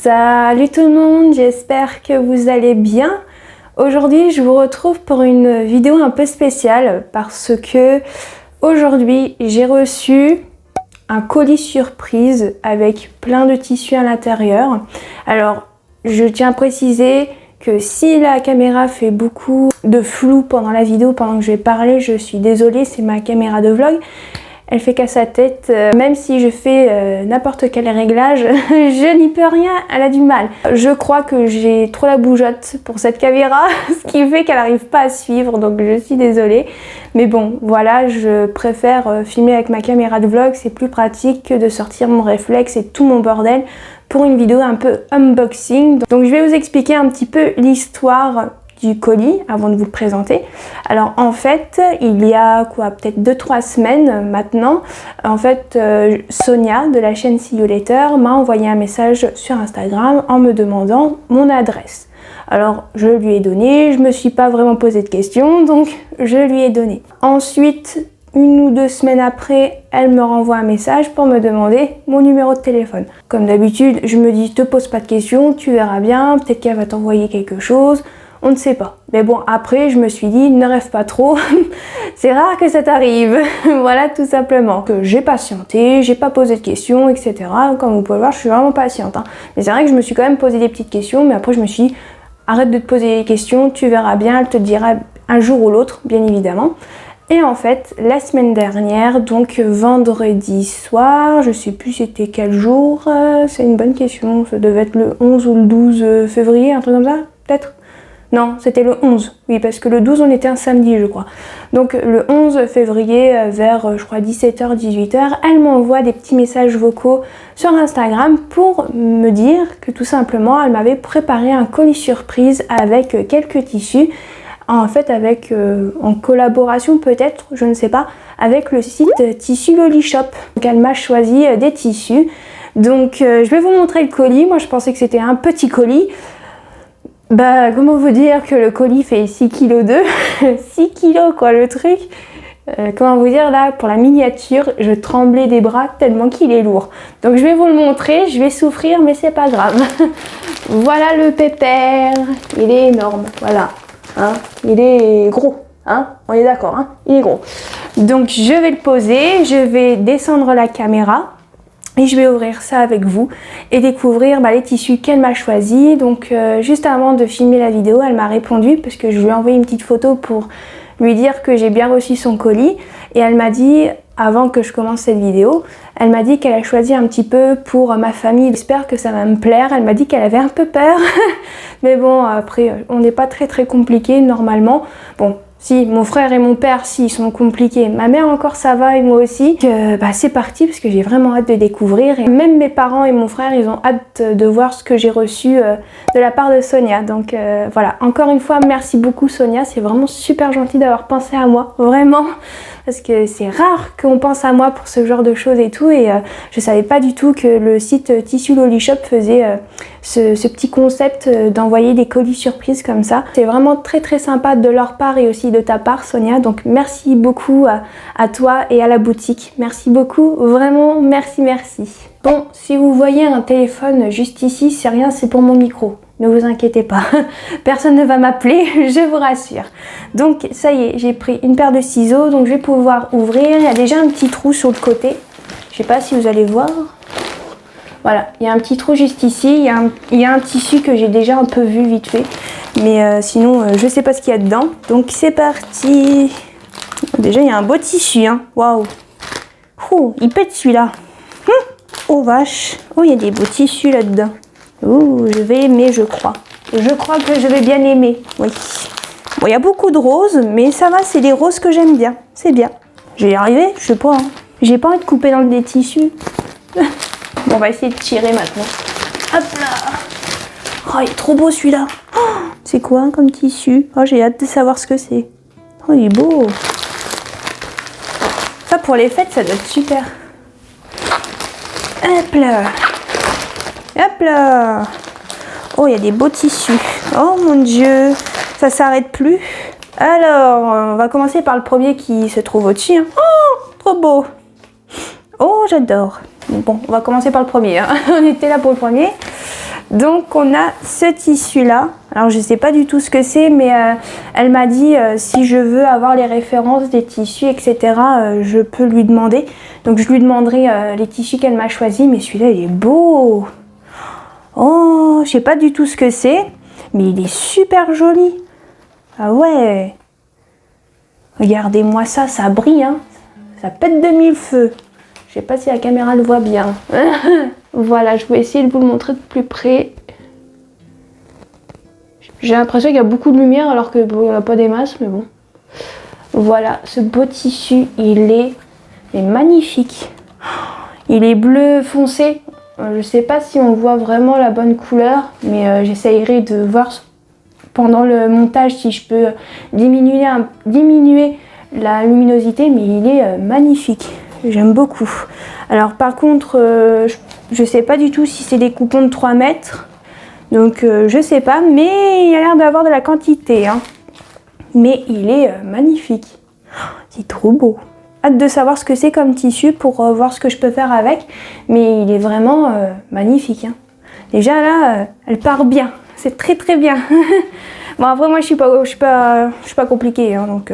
Salut tout le monde, j'espère que vous allez bien. Aujourd'hui, je vous retrouve pour une vidéo un peu spéciale parce que aujourd'hui, j'ai reçu un colis surprise avec plein de tissus à l'intérieur. Alors, je tiens à préciser que si la caméra fait beaucoup de flou pendant la vidéo, pendant que je vais parler, je suis désolée, c'est ma caméra de vlog. Elle fait qu'à sa tête, même si je fais n'importe quel réglage, je n'y peux rien, elle a du mal. Je crois que j'ai trop la bougeotte pour cette caméra, ce qui fait qu'elle n'arrive pas à suivre, donc je suis désolée. Mais bon, voilà, je préfère filmer avec ma caméra de vlog, c'est plus pratique que de sortir mon réflexe et tout mon bordel pour une vidéo un peu unboxing. Donc je vais vous expliquer un petit peu l'histoire du colis avant de vous le présenter. Alors en fait, il y a quoi, peut-être 2-3 semaines maintenant, en fait Sonia de la chaîne See You Later m'a envoyé un message sur Instagram en me demandant mon adresse. Alors je lui ai donné, je me suis pas vraiment posé de questions, donc je lui ai donné. Ensuite, 1 ou 2 semaines après, elle me renvoie un message pour me demander mon numéro de téléphone. Comme d'habitude, je me dis te pose pas de questions, tu verras bien, peut-être qu'elle va t'envoyer quelque chose. On ne sait pas. Mais bon, après, je me suis dit, ne rêve pas trop. C'est rare que ça t'arrive. Voilà, tout simplement. Que j'ai patienté, j'ai pas posé de questions, etc. Comme vous pouvez le voir, je suis vraiment patiente. Hein. Mais c'est vrai que je me suis quand même posé des petites questions. Mais après, je me suis dit, arrête de te poser des questions, tu verras bien, elle te dira un jour ou l'autre, bien évidemment. Et en fait, la semaine dernière, donc vendredi soir, je sais plus c'était quel jour, c'est une bonne question. Ça devait être le 11 ou le 12 février, un truc comme ça, peut-être. Non, c'était le 11, oui, parce que le 12, on était un samedi, je crois. Donc le 11 février, vers, je crois, 17h, 18h, elle m'envoie des petits messages vocaux sur Instagram pour me dire que tout simplement, elle m'avait préparé un colis surprise avec quelques tissus, en fait, avec, en collaboration peut-être, je ne sais pas, avec le site Tissu Loli Shop. Donc elle m'a choisi des tissus. Donc je vais vous montrer le colis. Moi, je pensais que c'était un petit colis. Bah, comment vous dire que le colis fait 6 kg 2 6 kg quoi le truc. Comment vous dire là, pour la miniature, je tremblais des bras tellement qu'il est lourd. Donc je vais vous le montrer, je vais souffrir mais c'est pas grave. Voilà le pépère, il est énorme, voilà. Hein, il est gros, hein, on est d'accord, hein, il est gros. Donc je vais le poser, je vais descendre la caméra. Et je vais ouvrir ça avec vous et découvrir les tissus qu'elle m'a choisis. Donc juste avant de filmer la vidéo, elle m'a répondu parce que je lui ai envoyé une petite photo pour lui dire que j'ai bien reçu son colis. Et elle m'a dit, avant que je commence cette vidéo, elle m'a dit qu'elle a choisi un petit peu pour ma famille. J'espère que ça va me plaire. Elle m'a dit qu'elle avait un peu peur. Mais bon, après, on n'est pas très compliqué normalement. Bon. Si, mon frère et mon père, si, ils sont compliqués. Ma mère encore, ça va, et moi aussi. C'est parti, parce que j'ai vraiment hâte de découvrir. Et même mes parents et mon frère, ils ont hâte de voir ce que j'ai reçu de la part de Sonia. Donc voilà, encore une fois, merci beaucoup Sonia. C'est vraiment super gentil d'avoir pensé à moi, vraiment. Parce que c'est rare qu'on pense à moi pour ce genre de choses et tout. Et je savais pas du tout que le site Tissu Loli Shop faisait ce petit concept d'envoyer des colis surprises comme ça. C'est vraiment très sympa de leur part et aussi de ta part Sonia. Donc merci beaucoup à toi et à la boutique. Merci beaucoup, vraiment merci. Bon, si vous voyez un téléphone juste ici, c'est rien, c'est pour mon micro. Ne vous inquiétez pas, personne ne va m'appeler, je vous rassure. Donc ça y est, j'ai pris une paire de ciseaux, donc je vais pouvoir ouvrir. Il y a déjà un petit trou sur le côté, je sais pas si vous allez voir. Voilà, il y a un petit trou juste ici, il y a un tissu que j'ai déjà un peu vu vite fait. Mais sinon, je sais pas ce qu'il y a dedans. Donc c'est parti. Déjà, il y a un beau tissu, hein. Waouh. Oh, il pète celui-là. Oh vache. Oh, il y a des beaux tissus là-dedans. Oh, je vais aimer, je crois. Je crois que je vais bien aimer, oui. Bon, il y a beaucoup de roses, mais ça va, c'est des roses que j'aime bien. C'est bien. Je vais y arriver, je sais pas. Hein. J'ai pas envie de couper dans des tissus. Bon, on va essayer de tirer maintenant. Hop là. Oh, il est trop beau celui-là. Oh, c'est quoi comme tissu? Oh, j'ai hâte de savoir ce que c'est. Oh, il est beau. Ça, pour les fêtes, ça doit être super. Hop là. Hop là. Oh, il y a des beaux tissus. Oh mon Dieu. Ça s'arrête plus. Alors, on va commencer par le premier qui se trouve au-dessus. Hein. Oh, trop beau. Oh, j'adore. Bon, on va commencer par le premier. Hein. On était là pour le premier. Donc on a ce tissu là, alors je sais pas du tout ce que c'est, mais elle m'a dit si je veux avoir les références des tissus, etc., je peux lui demander. Donc je lui demanderai les tissus qu'elle m'a choisis, mais celui-là il est beau. Oh, je sais pas du tout ce que c'est, mais il est super joli. Ah ouais, regardez-moi ça, ça brille, hein. Ça pète de mille feux. Je sais pas si la caméra le voit bien. Voilà, je vais essayer de vous le montrer de plus près. J'ai l'impression qu'il y a beaucoup de lumière alors qu'il n'y en a pas des masses, mais bon. Voilà, ce beau tissu, il est magnifique. Il est bleu foncé. Je sais pas si on voit vraiment la bonne couleur, mais j'essayerai de voir pendant le montage si je peux diminuer la luminosité, mais il est magnifique. J'aime beaucoup. Alors par contre, je sais pas du tout si c'est des coupons de 3 mètres. Donc je sais pas, mais il a l'air d'avoir de la quantité. Hein. Mais il est magnifique. C'est trop beau. Hâte de savoir ce que c'est comme tissu pour voir ce que je peux faire avec. Mais il est vraiment magnifique. Hein. Déjà là, elle part bien. C'est très très bien. Bon après moi je suis pas compliquée. Hein, donc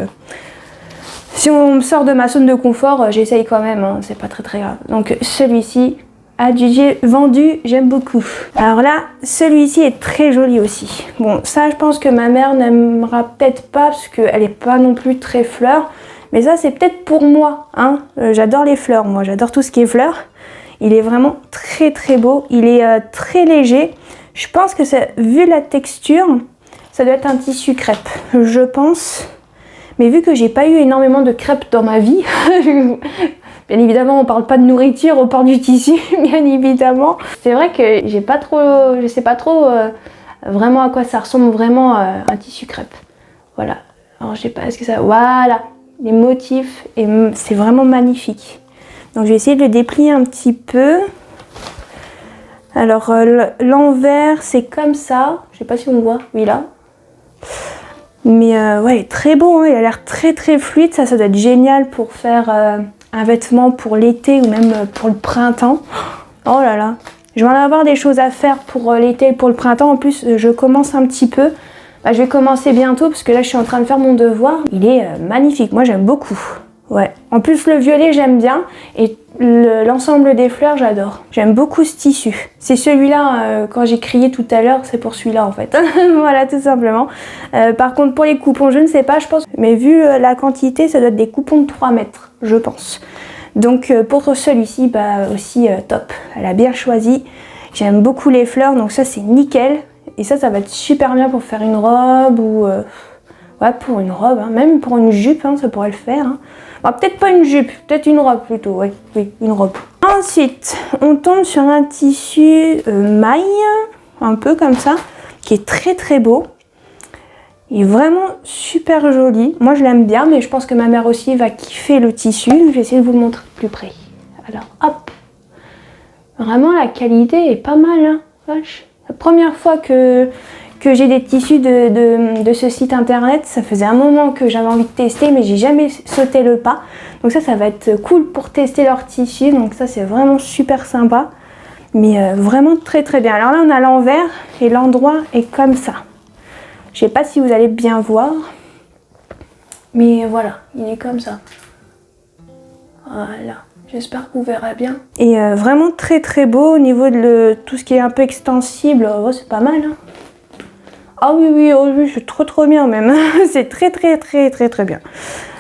si on me sort de ma zone de confort, j'essaye quand même. Hein, c'est pas très très grave. Donc celui-ci, adjugé vendu, j'aime beaucoup. Alors là, celui-ci est très joli aussi. Bon, ça je pense que ma mère n'aimera peut-être pas parce qu'elle n'est pas non plus très fleur. Mais ça c'est peut-être pour moi. Hein. J'adore les fleurs, moi j'adore tout ce qui est fleurs. Il est vraiment très très beau. Il est très léger. Je pense que vu la texture, ça doit être un tissu crêpe. Je pense. Mais vu que j'ai pas eu énormément de crêpes dans ma vie, bien évidemment on parle pas de nourriture, on parle du tissu, bien évidemment. C'est vrai que je sais pas trop vraiment à quoi ça ressemble vraiment un tissu crêpe. Voilà. Alors je sais pas, est-ce que ça... Voilà, les motifs, et c'est vraiment magnifique. Donc je vais essayer de le déplier un petit peu. Alors l'envers c'est comme ça, je sais pas si on voit, oui là. Mais ouais, très beau, hein. Il a l'air très très fluide, ça doit être génial pour faire un vêtement pour l'été ou même pour le printemps. Oh là là, je vais en avoir des choses à faire pour l'été et pour le printemps. En plus, je commence un petit peu. Je vais commencer bientôt parce que là je suis en train de faire mon devoir. Il est magnifique, moi j'aime beaucoup. Ouais. En plus le violet j'aime bien et l'ensemble des fleurs j'adore. J'aime beaucoup ce tissu. C'est celui-là, quand j'ai crié tout à l'heure, c'est pour celui-là en fait. Voilà tout simplement. Par contre pour les coupons je ne sais pas, je pense. Mais vu la quantité ça doit être des coupons de 3 mètres, je pense. Donc pour celui-ci, aussi top. Elle a bien choisi. J'aime beaucoup les fleurs donc ça c'est nickel. Et ça va être super bien pour faire une robe ou... ouais, pour une robe, hein. Même pour une jupe, hein, ça pourrait le faire. Hein. Bon, peut-être pas une jupe, peut-être une robe plutôt, ouais. Oui, une robe. Ensuite, on tombe sur un tissu maille, un peu comme ça, qui est très très beau. Il est vraiment super joli. Moi, je l'aime bien, mais je pense que ma mère aussi va kiffer le tissu. Je vais essayer de vous le montrer de plus près. Alors, hop. Vraiment, la qualité est pas mal, hein. Vache. La première fois que j'ai des tissus de ce site internet, ça faisait un moment que j'avais envie de tester, mais j'ai jamais sauté le pas. Donc ça va être cool pour tester leurs tissus. Donc ça, c'est vraiment super sympa. Mais vraiment très très bien. Alors là, on a l'envers et l'endroit est comme ça. Je sais pas si vous allez bien voir. Mais voilà, il est comme ça. Voilà. J'espère que vous verrez bien. Et vraiment très très beau au niveau de tout ce qui est un peu extensible. Oh, c'est pas mal. Hein. Ah oui, c'est trop bien même. C'est très bien.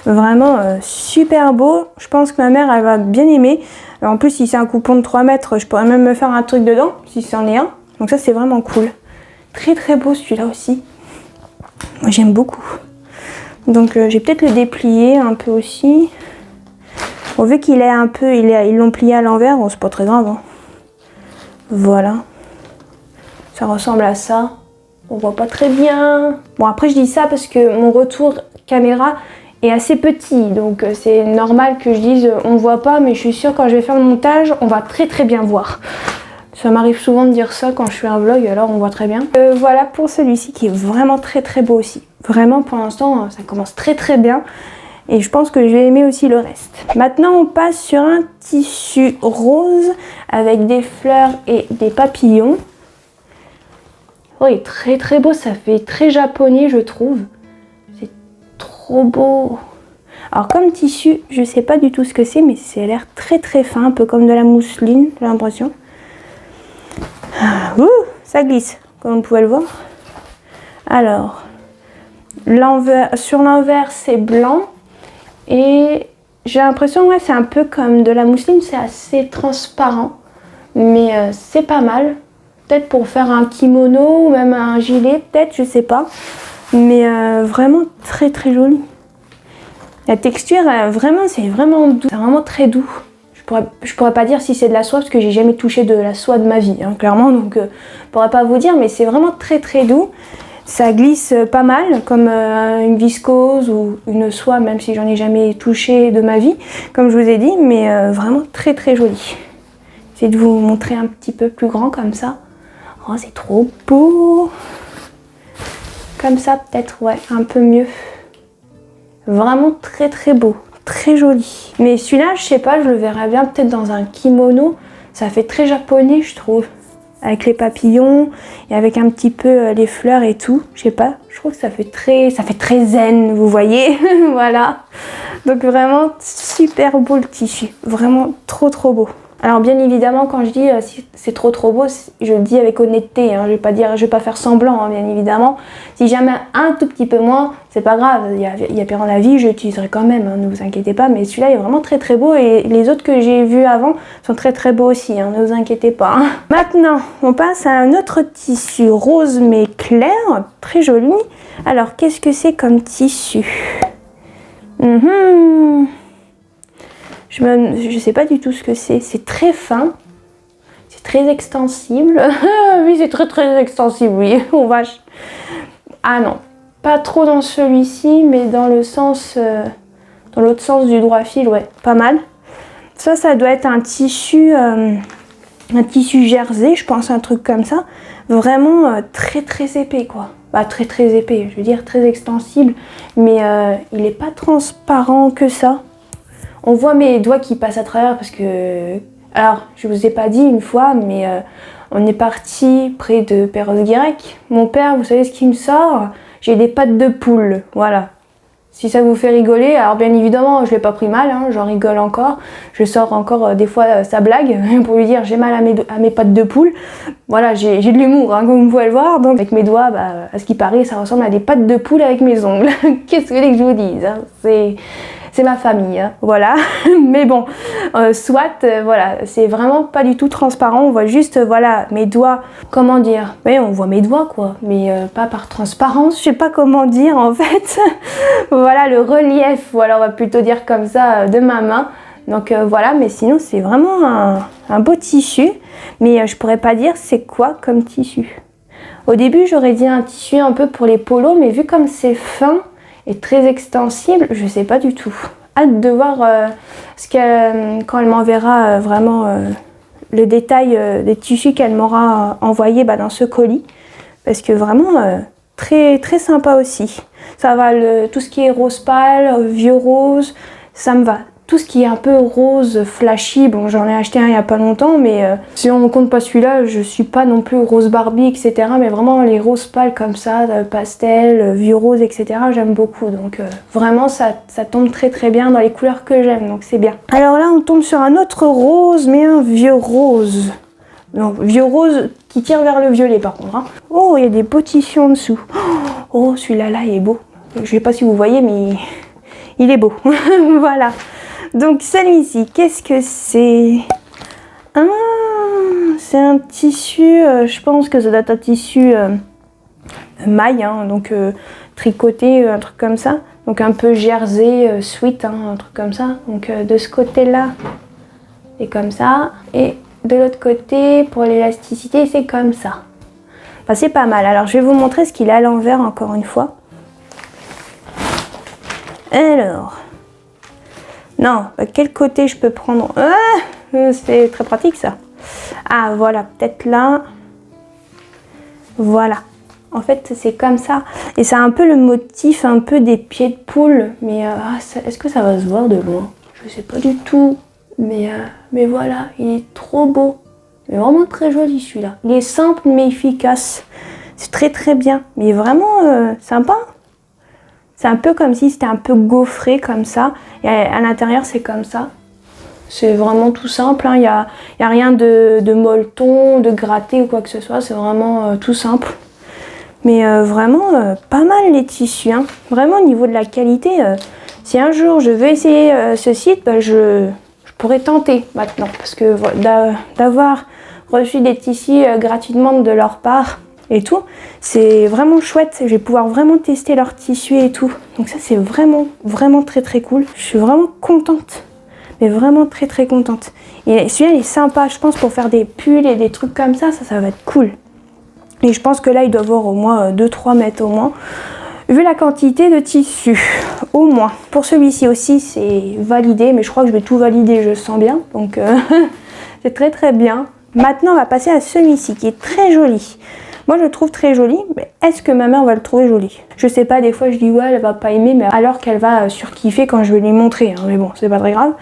Vraiment super beau. Je pense que ma mère elle va bien aimer. En plus si c'est un coupon de 3 mètres, je pourrais même me faire un truc dedans, si c'en est un. Donc ça c'est vraiment cool. Très beau celui-là aussi. Moi j'aime beaucoup. Donc je vais peut-être le déplier un peu aussi. Bon, vu qu'il est un peu, ils l'ont plié à l'envers, bon, c'est pas très grave. Hein. Voilà. Ça ressemble à ça. On voit pas très bien. Bon, après, je dis ça parce que mon retour caméra est assez petit. Donc, c'est normal que je dise on voit pas, mais je suis sûre quand je vais faire le montage, on va très bien voir. Ça m'arrive souvent de dire ça quand je fais un vlog, alors on voit très bien. Voilà pour celui-ci qui est vraiment très beau aussi. Vraiment, pour l'instant, ça commence très bien. Et je pense que je vais aimer aussi le reste. Maintenant, on passe sur un tissu rose avec des fleurs et des papillons. Oh, il est très très beau, ça fait très japonais je trouve. C'est trop beau. Alors comme tissu, je sais pas du tout ce que c'est, mais ça a l'air très très fin, un peu comme de la mousseline, j'ai l'impression. Ouh, ça glisse, comme vous pouvez le voir. Alors, sur l'envers c'est blanc et j'ai l'impression que c'est un peu comme de la mousseline, c'est assez transparent, mais c'est pas mal. Peut-être pour faire un kimono ou même un gilet, peut-être, je sais pas. Mais vraiment très très joli. La texture, vraiment, c'est vraiment doux. C'est vraiment très doux. Je pourrais pas dire si c'est de la soie parce que j'ai jamais touché de la soie de ma vie, hein, clairement. Donc, je pourrais pas vous dire, mais c'est vraiment très très doux. Ça glisse pas mal, comme une viscose ou une soie, même si j'en ai jamais touché de ma vie, comme je vous ai dit. Mais vraiment très très joli. J'essaie de vous montrer un petit peu plus grand comme ça. Oh, c'est trop beau. Comme ça, peut-être, ouais, un peu mieux. Vraiment très très beau, très joli. Mais celui-là, je sais pas, je le verrais bien peut-être dans un kimono. Ça fait très japonais, je trouve. Avec les papillons et avec un petit peu les fleurs et tout. Je sais pas, je trouve que ça fait très zen, vous voyez. Voilà. Donc vraiment super beau le tissu. Vraiment trop trop beau. Alors bien évidemment, quand je dis c'est trop trop beau, je le dis avec honnêteté, hein. Je vais pas faire semblant, hein, bien évidemment. Si jamais un tout petit peu moins, c'est pas grave, il y a pire dans la vie, je l'utiliserai quand même, hein, ne vous inquiétez pas. Mais celui-là est vraiment très très beau et les autres que j'ai vus avant sont très très beaux aussi, hein, ne vous inquiétez pas. Hein. Maintenant, on passe à un autre tissu rose mais clair, très joli. Alors qu'est-ce que c'est comme tissu? Je sais pas du tout ce que c'est. C'est très fin. C'est très extensible. Oui, c'est très très extensible, oui. Oh vache. Ah non. Pas trop dans celui-ci, mais dans le sens... dans l'autre sens du droit fil, ouais. Pas mal. Ça doit être un tissu jersey, je pense, un truc comme ça. Vraiment très très épais, quoi. Bah, très très épais, je veux dire très extensible. Mais il n'est pas transparent que ça. On voit mes doigts qui passent à travers parce que... Alors, je vous ai pas dit une fois, mais on est parti près de Perros-Guirec. Mon père, vous savez ce qu'il me sort? J'ai des pattes de poule, voilà. Si ça vous fait rigoler, alors bien évidemment, je l'ai pas pris mal, hein, j'en rigole encore. Je sors encore des fois sa blague pour lui dire j'ai mal à mes pattes de poule. Voilà, j'ai de l'humour, hein, comme vous pouvez le voir. Donc avec mes doigts, bah, à ce qui paraît, ça ressemble à des pattes de poule avec mes ongles. Qu'est-ce que vous voulez que je vous dise, hein, c'est ma famille, hein, voilà. Mais bon, voilà, c'est vraiment pas du tout transparent. On voit juste, voilà, mes doigts, comment dire? Oui, on voit mes doigts, quoi, mais pas par transparence, je sais pas comment dire, en fait. Voilà, le relief, voilà, on va plutôt dire comme ça, de ma main. Donc voilà, mais sinon, c'est vraiment un beau tissu. Mais je pourrais pas dire c'est quoi comme tissu. Au début, j'aurais dit un tissu un peu pour les polos, mais vu comme c'est fin et très extensible, je sais pas du tout. Hâte de voir quand elle m'enverra vraiment le détail des tissus qu'elle m'aura envoyé dans ce colis. Parce que vraiment très très sympa aussi. Ça va, tout ce qui est rose pâle, vieux rose, ça me va. Tout ce qui est un peu rose flashy, bon j'en ai acheté un il y a pas longtemps, mais si on ne compte pas celui-là, je suis pas non plus rose Barbie, etc. Mais vraiment les roses pâles comme ça, pastel, vieux rose, etc. j'aime beaucoup. Donc vraiment ça tombe très très bien dans les couleurs que j'aime, donc c'est bien. Alors là on tombe sur un autre rose, mais un vieux rose. Non, vieux rose qui tire vers le violet par contre. Hein. Oh, il y a des beaux tissus en dessous. Oh, celui-là, il est beau. Je sais pas si vous voyez, mais il est beau. Voilà. Donc celui-ci, qu'est-ce que c'est? Ah, c'est un tissu, je pense que ça doit être un tissu maille, hein, donc tricoté, un truc comme ça. Donc un peu jersey, sweat, hein, un truc comme ça. Donc de ce côté-là, c'est comme ça. Et de l'autre côté, pour l'élasticité, c'est comme ça. Enfin, c'est pas mal. Alors, je vais vous montrer ce qu'il a à l'envers, encore une fois. Alors... Non, quel côté je peux prendre? C'est très pratique, ça. Ah, voilà, peut-être là. Voilà. En fait, c'est comme ça. Et c'est un peu le motif, un peu des pieds de poule. Mais est-ce que ça va se voir de loin? Je sais pas du tout. Mais voilà, il est trop beau. Mais vraiment très joli celui-là. Il est simple mais efficace. C'est très très bien, mais vraiment sympa. C'est un peu comme si c'était un peu gaufré comme ça. Et à l'intérieur, c'est comme ça. C'est vraiment tout simple, hein. Il y a rien de molleton, de gratté ou quoi que ce soit. C'est vraiment tout simple. Mais vraiment pas mal les tissus, hein. Vraiment au niveau de la qualité, si un jour je veux essayer ce site, bah, je pourrais tenter maintenant. Parce que d'avoir reçu des tissus gratuitement de leur part et tout, c'est vraiment chouette. Je vais pouvoir vraiment tester leurs tissus et tout. Donc ça c'est vraiment très très cool. Je suis vraiment contente. Mais vraiment très très contente. Et celui-là il est sympa, je pense, pour faire des pulls et des trucs comme ça, ça va être cool. Et je pense que là, il doit avoir au moins 2-3 mètres au moins. Vu la quantité de tissu, au moins. Pour celui-ci aussi, c'est validé, mais je crois que je vais tout valider, je sens bien. Donc, c'est très très bien. Maintenant, on va passer à celui-ci, qui est très joli. Moi, je le trouve très joli, mais est-ce que ma mère va le trouver joli? Je sais pas, des fois, je dis ouais, elle va pas aimer, mais alors qu'elle va surkiffer quand je vais lui montrer. Hein. Mais bon, c'est pas très grave.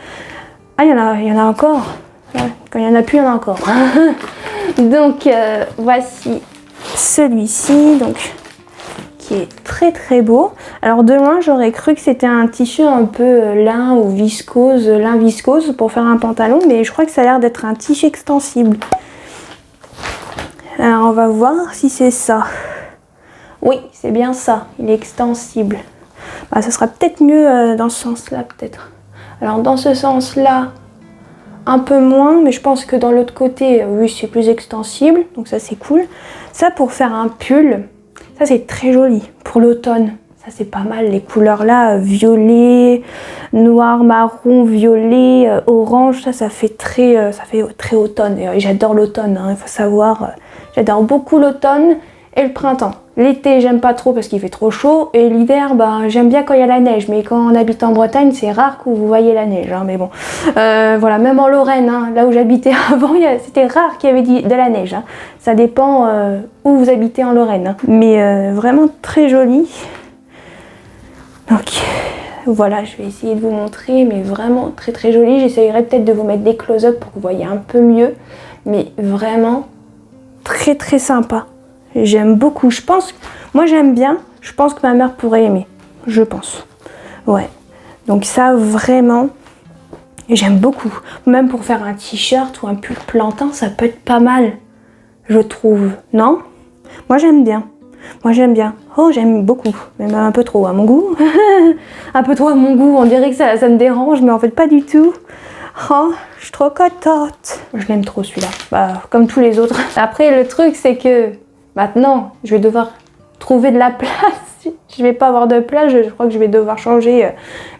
Ah, il y en a encore. Ouais, quand il y en a plus, il y en a encore. Donc, voici celui-ci, donc qui est très très beau. Alors de loin j'aurais cru que c'était un tissu un peu lin ou viscose, lin viscose pour faire un pantalon, mais je crois que ça a l'air d'être un tissu extensible. Alors on va voir si c'est ça. Oui, c'est bien ça, il est extensible. Bah, ça sera peut-être mieux dans ce sens là peut-être. Alors dans ce sens là un peu moins, mais je pense que dans l'autre côté, oui, c'est plus extensible, donc ça c'est cool. Ça pour faire un pull, ça c'est très joli pour l'automne. Ça c'est pas mal, les couleurs là, violet, noir, marron, violet, orange, ça fait très automne. Et j'adore l'automne, hein, il faut savoir, j'adore beaucoup l'automne et le printemps. L'été j'aime pas trop parce qu'il fait trop chaud, et l'hiver ben, j'aime bien quand il y a la neige, mais quand on habite en Bretagne c'est rare que vous voyez la neige, hein, mais bon, voilà, même en Lorraine, hein, là où j'habitais avant, c'était rare qu'il y avait de la neige, hein. Ça dépend où vous habitez en Lorraine, hein. Mais vraiment très joli. Donc voilà, je vais essayer de vous montrer, mais vraiment très très joli. J'essayerai peut-être de vous mettre des close-up pour que vous voyez un peu mieux, mais vraiment très très sympa. J'aime beaucoup, je pense, moi j'aime bien, je pense que ma mère pourrait aimer, je pense. Ouais, donc ça vraiment, j'aime beaucoup. Même pour faire un t-shirt ou un pull plantain, ça peut être pas mal, je trouve, non? Moi j'aime bien, Oh, j'aime beaucoup, même un peu trop à mon goût. Un peu trop à mon goût, on dirait que ça me dérange, mais en fait pas du tout. Oh, je suis trop contente. Je l'aime trop celui-là, bah, comme tous les autres. Après le truc c'est que maintenant, je vais devoir trouver de la place. Je vais pas avoir de place, je crois que je vais devoir changer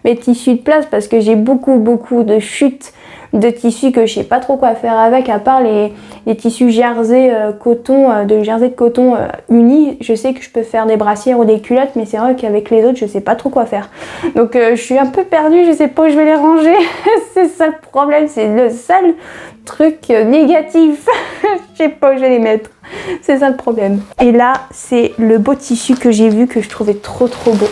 mes tissus de place parce que j'ai beaucoup de chutes de tissus que je sais pas trop quoi faire avec, à part les tissus jersey coton, de jersey de coton unis. Je sais que je peux faire des brassières ou des culottes, mais c'est vrai qu'avec les autres, je sais pas trop quoi faire. Donc je suis un peu perdue, je sais pas où je vais les ranger. C'est ça le problème, c'est le seul truc négatif. Je sais pas où je vais les mettre. C'est ça le problème. Et là, c'est le beau tissu que j'ai vu, que je trouvais trop beau.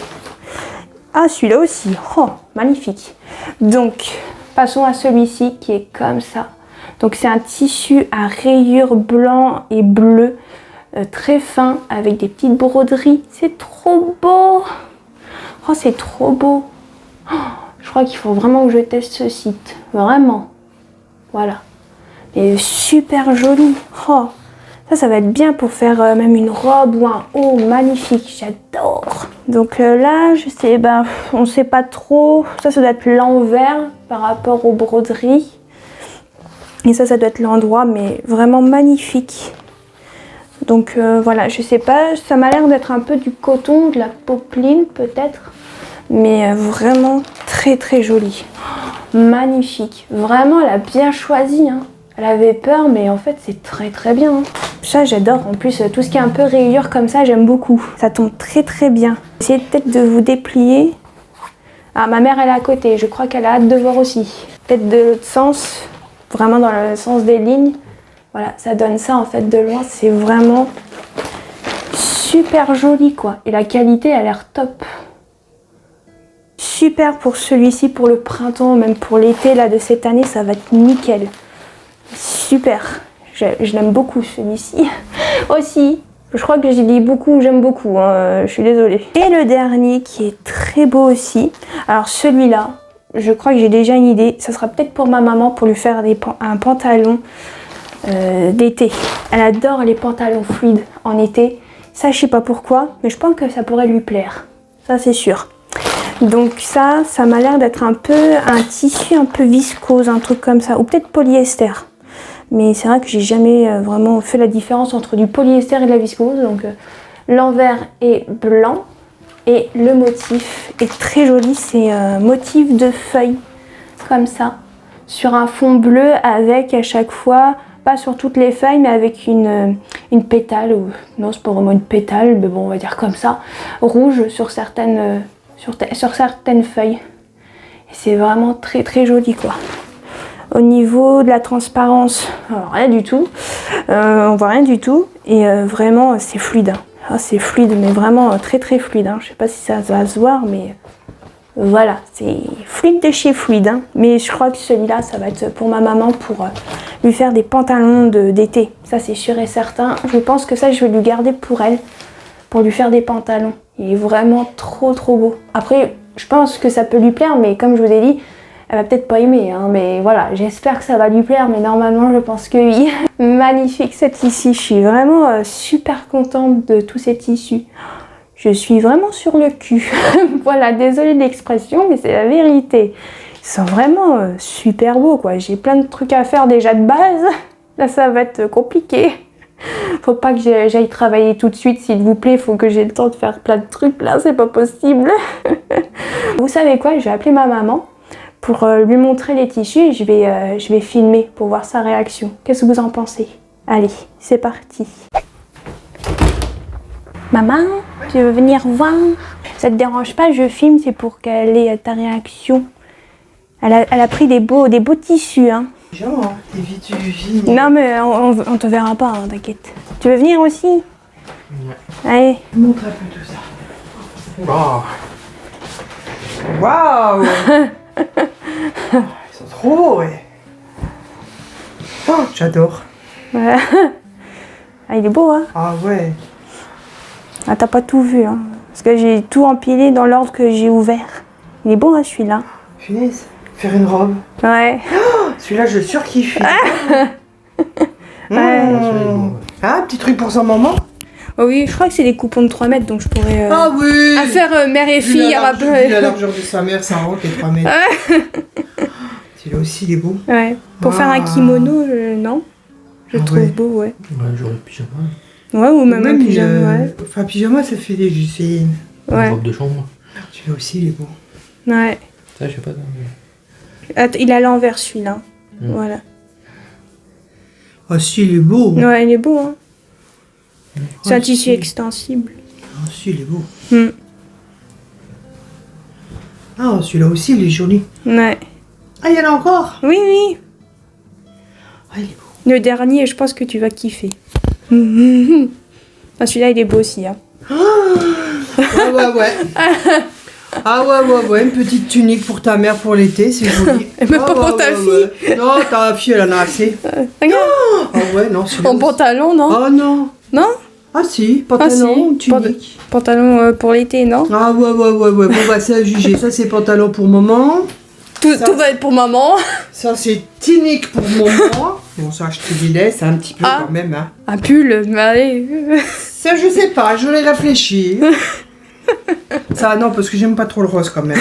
Ah, celui-là aussi. Oh, magnifique. Donc, passons à celui-ci qui est comme ça. Donc, c'est un tissu à rayures blanc et bleu, très fin, avec des petites broderies. C'est trop beau. Oh, c'est trop beau. Oh, je crois qu'il faut vraiment que je teste ce site. Vraiment. Voilà. Et super joli. Oh. Ça va être bien pour faire même une robe ou un haut magnifique, j'adore. Donc là, je sais, ben, on sait pas trop. Ça doit être l'envers par rapport aux broderies. Et ça doit être l'endroit, mais vraiment magnifique. Donc voilà, je sais pas, ça m'a l'air d'être un peu du coton, de la popeline peut-être. Mais vraiment très joli. Oh, magnifique. Vraiment, elle a bien choisi, hein. Elle avait peur, mais en fait, c'est très bien. Hein. Ça, j'adore. En plus, tout ce qui est un peu rayures comme ça, j'aime beaucoup. Ça tombe très bien. Essayez peut-être de vous déplier. Ah, ma mère, elle est à côté. Je crois qu'elle a hâte de voir aussi. Peut-être de l'autre sens, vraiment dans le sens des lignes. Voilà, ça donne ça, en fait, de loin. C'est vraiment super joli, quoi. Et la qualité a l'air top. Super pour celui-ci, pour le printemps, même pour l'été, là, de cette année, ça va être nickel. Super, je l'aime beaucoup celui-ci. Aussi, Je crois que j'ai dit beaucoup, j'aime beaucoup, hein, je suis désolée. Et le dernier qui est très beau aussi. Alors celui-là, je crois que j'ai déjà une idée. Ça sera peut-être pour ma maman, pour lui faire un pantalon d'été. Elle adore les pantalons fluides en été. Ça, je sais pas pourquoi, mais je pense que ça pourrait lui plaire. Ça, c'est sûr. Donc ça m'a l'air d'être un peu un tissu un peu viscose, un truc comme ça. Ou peut-être polyester. Mais c'est vrai que j'ai jamais vraiment fait la différence entre du polyester et de la viscose. Donc l'envers est blanc et le motif est très joli. C'est un motif de feuilles comme ça sur un fond bleu avec à chaque fois, pas sur toutes les feuilles, mais avec une pétale. Non, c'est pas vraiment une pétale, mais bon, on va dire comme ça, rouge sur certaines feuilles. Et c'est vraiment très très joli quoi. Au niveau de la transparence, alors, rien du tout. On voit rien du tout. Et vraiment, c'est fluide. Ah, c'est fluide, mais vraiment très très fluide. Hein. Je sais pas si ça va se voir, mais voilà, c'est fluide de chez fluide. Hein. Mais je crois que celui-là, ça va être pour ma maman, pour lui faire des pantalons d'été. Ça, c'est sûr et certain. Je pense que ça, je vais lui garder pour elle, pour lui faire des pantalons. Il est vraiment trop trop beau. Après, je pense que ça peut lui plaire, mais comme je vous ai dit, elle va peut-être pas aimer, hein, mais voilà, j'espère que ça va lui plaire, mais normalement je pense que oui. Magnifique ce tissu, je suis vraiment super contente de tous ces tissus. Je suis vraiment sur le cul. Voilà, désolée de l'expression, mais c'est la vérité. Ils sont vraiment super beaux quoi, j'ai plein de trucs à faire déjà de base. Là ça va être compliqué. Faut pas que j'aille travailler tout de suite, s'il vous plaît, faut que j'ai le temps de faire plein de trucs, là c'est pas possible. Vous savez quoi, je vais appeler ma maman pour lui montrer les tissus et je vais filmer pour voir sa réaction. Qu'est-ce que vous en pensez? Allez, c'est parti. Maman, tu veux venir voir? Ça te dérange pas, je filme, c'est pour qu'elle ait ta réaction. Elle a pris des beaux tissus, hein. Genre, des vies du vie. Non mais on te verra pas, hein, t'inquiète. Tu veux venir aussi? Ouais. Allez. Montre un peu tout ça. Waouh. Waouh. Ils sont trop beaux, ouais. Oh, j'adore. Ouais. Ah, il est beau, hein? Ah ouais. Ah, t'as pas tout vu, hein? Parce que j'ai tout empilé dans l'ordre que j'ai ouvert. Il est beau, hein, celui-là? Punaise. Faire une robe. Ouais. Oh, celui-là, je surkiffe. Ouais. Ah, petit truc pour son maman. Oh oui, je crois que c'est des coupons de 3 mètres, donc je pourrais... Ah oui. À faire mère et fille. La largeur de sa mère, c'est un robe qui est 3 mètres. Celui-là aussi, il est beau. Ouais. Pour faire un kimono, non. Je trouve beau, ouais. Ouais, genre le pyjama. Ouais, ou même un pyjama, ouais. Enfin, pyjama, ça fait des... C'est Une robe de chambre. celui-là aussi, il est beau. Ouais. Ça, je sais pas. Attends, il a l'envers, celui-là. Voilà. Ah si, il est beau. Ouais, il est beau, hein. C'est un Ah, tissu si. extensible. Ah si, il est beau. Mm. Ah, celui-là aussi, il est joli. Ouais. Ah, il y en a encore. Oui, oui. Ah, il est beau. Le dernier, je pense que tu vas kiffer. Ah, celui-là, il est beau aussi, hein. Ouais, ouais, ouais. Ah ouais, une petite tunique pour ta mère pour l'été, c'est joli. Et même pas pour ta fille. Ouais. Non, ta fille, elle en a assez. Regarde. Ah ouais, non, celui-là En aussi. pantalon, non? Ah non. Non? Ah si, pantalon, tunique. Pantalon pour l'été, non? Ah ouais. Bon bah c'est à juger. Ça c'est pantalon pour maman. Tout Ça- va être pour maman. Ça c'est tunique pour maman. Bon ça je te dis laisse un petit peu Ah. quand même. Hein. Un pull, mais allez. Ça je sais pas, je l'ai réfléchi. Ça non parce que j'aime pas trop le rose quand même.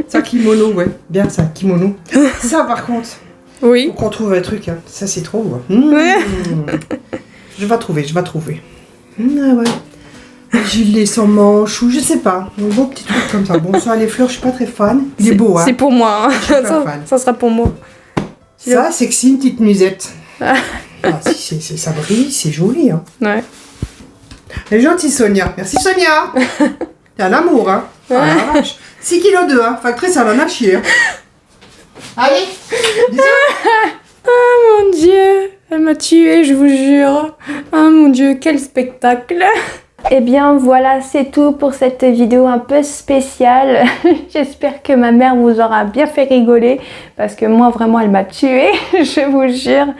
Ça kimono, ouais. Bien ça, kimono. Ça par contre, Oui. faut qu'on trouve un truc. Hein. Ça c'est trop. Ouais. Je vais trouver. Ah ouais. Un gilet sans manche ou je sais pas. Un beau petit truc comme ça. Bon ça les fleurs je suis pas très fan. Il est beau hein. C'est pour moi, hein. suis pas fan. Ça sera pour moi. Ça, sexy, une petite musette. Ah, si, ça brille, c'est joli. Hein. Ouais. Elle est gentille, Sonia. Merci, Sonia. T'as l'amour, hein. Ah, la vache. 6 kg 2, hein. Factrice, elle en a chier. Hein. Allez. Bisous. Oh mon Dieu, elle m'a tuée, je vous jure. Oh mon Dieu, quel spectacle. Et bien voilà, c'est tout pour cette vidéo un peu spéciale. J'espère que ma mère vous aura bien fait rigoler parce que moi vraiment elle m'a tuée, je vous jure.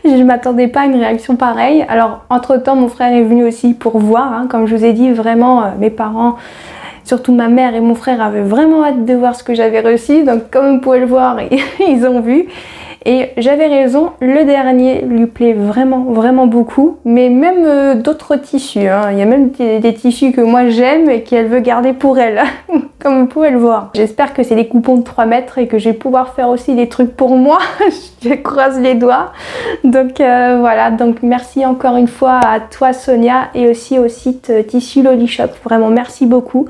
Je ne m'attendais pas à une réaction pareille. Alors entre temps mon frère est venu aussi pour voir, hein. Comme je vous ai dit, vraiment mes parents, surtout ma mère et mon frère avaient vraiment hâte de voir ce que j'avais reçu. Donc comme vous pouvez le voir, ils ont vu. Et j'avais raison, le dernier lui plaît vraiment beaucoup, mais même d'autres tissus, hein. Il y a même des tissus que moi j'aime et qu'elle veut garder pour elle, comme vous pouvez le voir. J'espère que c'est des coupons de 3 mètres et que je vais pouvoir faire aussi des trucs pour moi, je croise les doigts. Donc voilà, donc merci encore une fois à toi Sonia et aussi au site Tissu Loli Shop, vraiment merci beaucoup.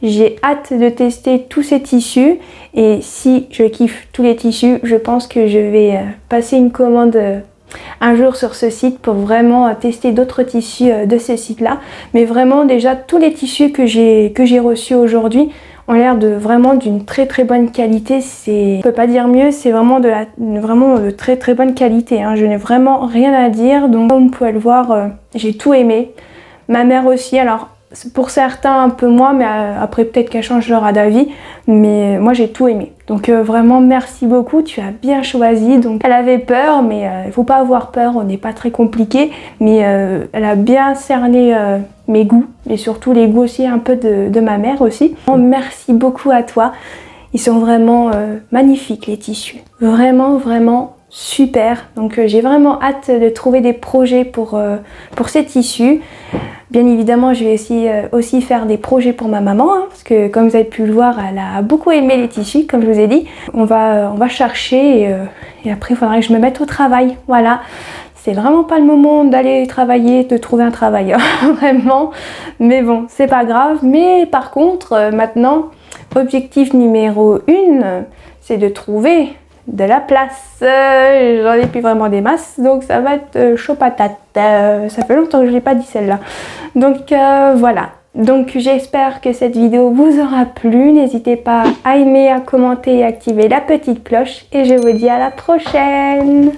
J'ai hâte de tester tous ces tissus et si je kiffe tous les tissus, je pense que je vais passer une commande un jour sur ce site pour vraiment tester d'autres tissus de ce site-là. Mais vraiment déjà tous les tissus que j'ai reçus aujourd'hui ont l'air de vraiment d'une très bonne qualité. Je peux pas dire mieux, c'est vraiment de très bonne qualité, hein. Je n'ai vraiment rien à dire. Donc comme vous pouvez le voir, j'ai tout aimé. Ma mère aussi, alors pour certains un peu moins, mais après peut-être qu'elle changera d'avis, mais moi j'ai tout aimé. Donc vraiment merci beaucoup, tu as bien choisi. Donc elle avait peur, mais il faut pas avoir peur, on n'est pas très compliqué, mais elle a bien cerné mes goûts et surtout les goûts aussi un peu de ma mère aussi. Merci beaucoup à toi, ils sont vraiment magnifiques les tissus, vraiment super. Donc j'ai vraiment hâte de trouver des projets pour ces tissus. Bien évidemment, je vais aussi faire des projets pour ma maman, hein, parce que comme vous avez pu le voir, elle a beaucoup aimé les tissus, comme je vous ai dit. On va chercher et après il faudra que je me mette au travail. Voilà, c'est vraiment pas le moment d'aller travailler, de trouver un travail, hein, vraiment. Mais bon, c'est pas grave. Mais par contre, maintenant, objectif numéro 1, c'est de trouver de la place. J'en ai plus vraiment des masses, donc ça va être chaud patate. Ça fait longtemps que je n'ai pas dit celle-là. Donc voilà. Donc j'espère que cette vidéo vous aura plu. N'hésitez pas à aimer, à commenter et à activer la petite cloche. Et je vous dis à la prochaine.